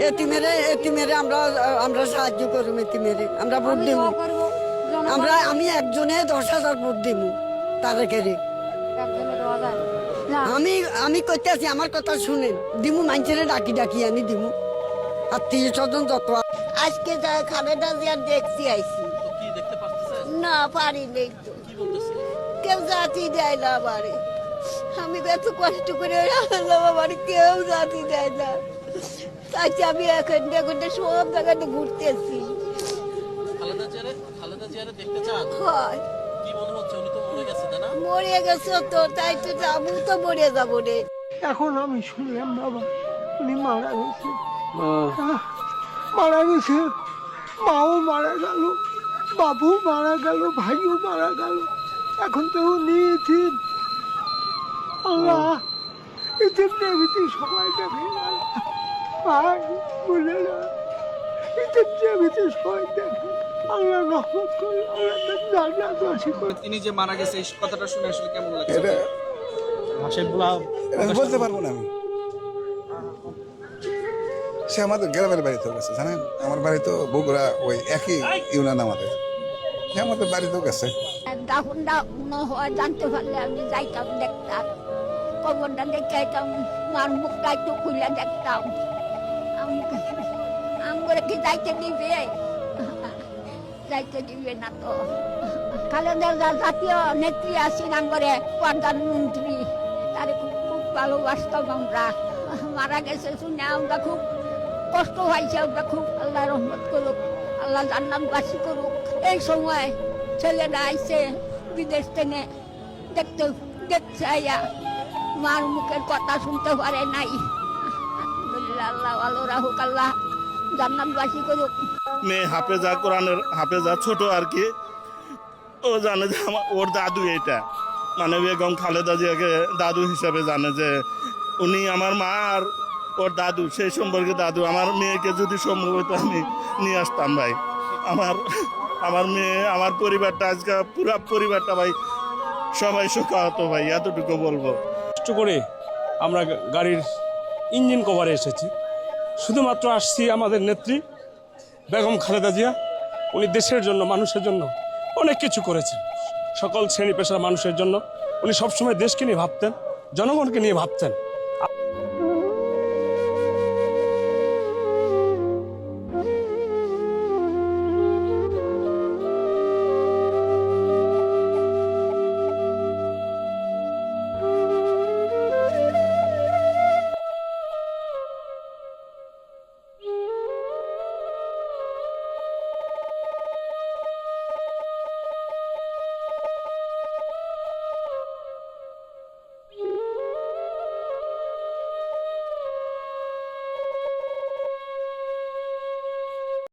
এতিমেরে আমরা আমরা সাহায্য করব, এতিমেরে আমরা ভোট দিব। আমি একজনে 10,000 ভোট দিব তারে কেড়ে। আমি কইতেছি, আমার কথা শুনেন, দিমু মানুষের ডাকি ডাকি আমি দিমু, আত্মীয় স্বজন যত। আজকে যা খালেদা জিয়ার দেখছি আইছি, না পারি নেই তো, কেউ জাতি দেয় না আমারে। আমি এত কষ্ট করে বাড়ি কেউ জাতি দেয় না, তাই আমি এখন সব জায়গাতে ঘুরতেছি। মরে গেছে তো, তাই তো যাবো, তো মরে যাবো রে। এখন আমি শুনলাম বাবা উনি মারা গেছে, মারা গেছে, মাও মারা গেল, বাবু মারা গেল, ভাইও মারা গেল, এখন তো নিয়েছি। আল্লাহ এতে সবাই দেখে না, ভাই বলে না, এতে সবাই দেখে। আল্লাহ রহমত করে, আল্লাহ জান্নাত নসিব করে। তিনি যে মারা গেছে এই কথাটা শুনে আসলে কেমন লাগছে? বলতে পারবো না আমি। সে আমাদের গ্রামের বাড়িতেও গেছে, জানেন, আমার বাড়ি তো বগুড়া, ওই একই ইউনিয়ন আমাদের, আমাদের বাড়িতেও গেছে। দাফনটা জানতে পারলে আমি যাইতাম, দেখতাম কবরটা দেখে আইতাম, মার মুখটা একটু খুলে দেখতাম। আমার কি যাইতে দিবে? যাইতে দিবে না তো। খালেদা জাতীয় নেত্রী আছি, নাঙ্গরে প্রধানমন্ত্রী, তারে খুব ভালোবাসতাম আমরা। মারা গেছে শুনে আমরা খুব কষ্ট হয়েছে, আমরা খুব। আল্লাহ রহমত করুক, আল্লাহ জান্নাতবাসী করুক। এই সময় ছেলেরা আইসে বিদেশ থেকে দেখছে, মার মুখের কথা শুনতে পারে নাই। আলহামদুলিল্লাহ, আল্লাহ ভালো রাখুক, আল্লাহ জান্নাতবাসী করুক। মেয়ে হাফেজা, কোরআনের হাফেজা, ছোট আর কি, ও জানে যে ওর দাদু এটা, মানে বেগম খালেদা জিয়াকে দাদু হিসাবে জানে, যে উনি আমার মা আর ওর দাদু, সেই সম্পর্কে দাদু। আমার মেয়েকে যদি সম্ভব হতো আমি নিয়ে আসতাম ভাই। আমার মেয়ে, আমার পরিবারটা, আজকে পুরো পরিবারটা ভাই সবাই শোকাহত ভাই, এতটুকু বলবো। কষ্ট করে আমরা গাড়ির ইঞ্জিন কভারে এসেছি, শুধুমাত্র আসছি আমাদের নেত্রী বেগম খালেদা জিয়া। উনি দেশের জন্য, মানুষের জন্য অনেক কিছু করেছেন, সকল শ্রেণী পেশার মানুষের জন্য। উনি সবসময় দেশকে নিয়ে ভাবতেন, জনগণকে নিয়ে ভাবতেন।